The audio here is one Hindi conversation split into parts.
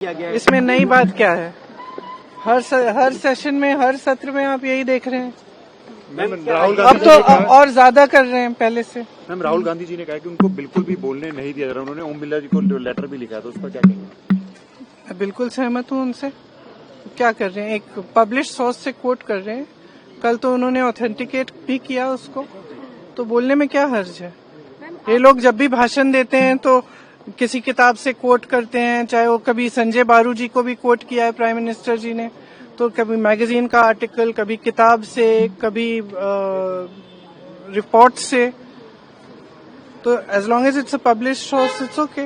इसमें नई बात क्या है? हर सेशन में, हर सत्र में आप यही देख रहे हैं। मैम राहुल अब गांधी तो और ज्यादा कर रहे हैं पहले से। मैम राहुल गांधी जी ने कहा कि उनको बिल्कुल भी बोलने नहीं दिया जा रहा। उन्होंने ओम बिरला जी को लेटर भी लिखा है, तो उस पर क्या कहेंगे? मैं बिल्कुल सहमत हूं उनसे। क्या कर रहे हैं? एक पब्लिश सोर्स से कोट कर रहे हैं। कल तो उन्होंने ऑथेंटिकेट भी किया उसको, तो बोलने में क्या हर्ज है? ये लोग जब भी भाषण देते हैं तो किसी किताब से कोट करते हैं, चाहे वो कभी संजय बारू जी को भी कोट किया है प्राइम मिनिस्टर जी ने, तो कभी मैगजीन का आर्टिकल, कभी किताब से, कभी रिपोर्ट से। तो as long as it's a published source it's okay.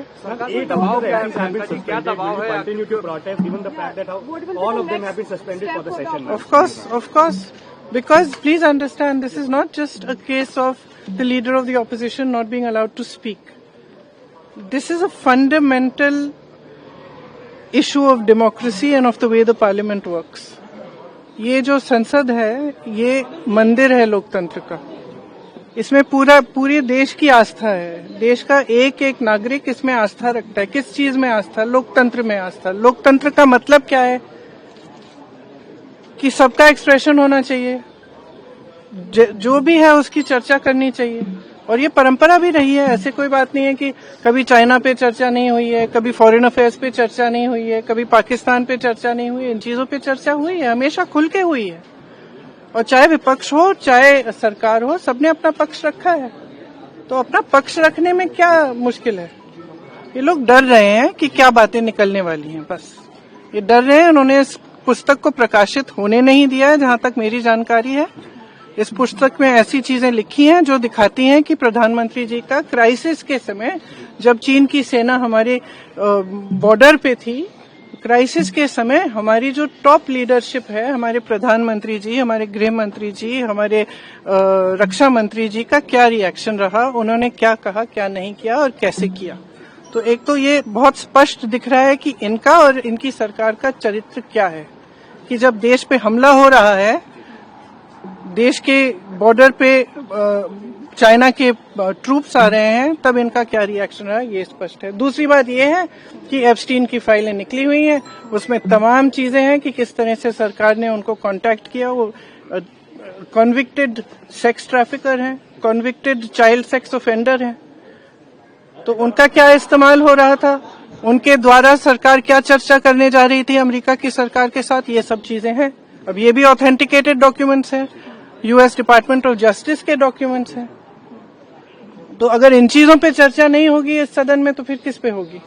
Of course, because please understand, this is not just a case of the leader of the opposition not being allowed to speak. This is a fundamental issue of democracy and of the way the parliament works. ये जो संसद है, ये मंदिर है लोकतंत्र का। इसमें पूरे देश की आस्था है। देश का एक एक नागरिक इसमें आस्था रखता है। किस चीज में आस्था? लोकतंत्र में आस्था। लोकतंत्र का मतलब क्या है? कि सबका एक्सप्रेशन होना चाहिए, जो भी है उसकी चर्चा करनी चाहिए। और ये परंपरा भी रही है। ऐसे कोई बात नहीं है कि कभी चाइना पे चर्चा नहीं हुई है, कभी फॉरेन अफेयर्स पे चर्चा नहीं हुई है, कभी पाकिस्तान पे चर्चा नहीं हुई है। इन चीजों पे चर्चा हुई है, हमेशा खुल के हुई है। और चाहे विपक्ष हो, चाहे सरकार हो, सबने अपना पक्ष रखा है। तो अपना पक्ष रखने में क्या मुश्किल है? ये लोग डर रहे हैं कि क्या बातें निकलने वाली हैं, बस ये डर रहे हैं। उन्होंने इस पुस्तक को प्रकाशित होने नहीं दिया है, जहां तक मेरी जानकारी है। इस पुस्तक में ऐसी चीजें लिखी हैं जो दिखाती हैं कि प्रधानमंत्री जी का क्राइसिस के समय, जब चीन की सेना हमारे बॉर्डर पे थी, क्राइसिस के समय हमारी जो टॉप लीडरशिप है, हमारे प्रधानमंत्री जी, हमारे गृह मंत्री जी, हमारे रक्षा मंत्री जी का क्या रिएक्शन रहा, उन्होंने क्या कहा, क्या नहीं किया और कैसे किया। तो एक तो ये बहुत स्पष्ट दिख रहा है कि इनका और इनकी सरकार का चरित्र क्या है, कि जब देश पे हमला हो रहा है, देश के बॉर्डर पे चाइना के ट्रूप्स आ रहे हैं, तब इनका क्या रिएक्शन रहा, ये स्पष्ट है। दूसरी बात ये है कि एप्स्टीन की फाइलें निकली हुई हैं, उसमें तमाम चीजें हैं कि किस तरह से सरकार ने उनको कांटेक्ट किया। वो कन्विक्टेड सेक्स ट्रैफिकर हैं, कन्विक्टेड चाइल्ड सेक्स ऑफेंडर हैं, तो उनका क्या इस्तेमाल हो रहा था, उनके द्वारा सरकार क्या चर्चा करने जा रही थी अमेरिका की सरकार के साथ, ये सब चीजें हैं। अब ये भी ऑथेंटिकेटेड डॉक्यूमेंट्स हैं, यूएस डिपार्टमेंट ऑफ जस्टिस के डॉक्यूमेंट्स हैं। तो अगर इन चीजों पे चर्चा नहीं होगी इस सदन में, तो फिर किस पे होगी?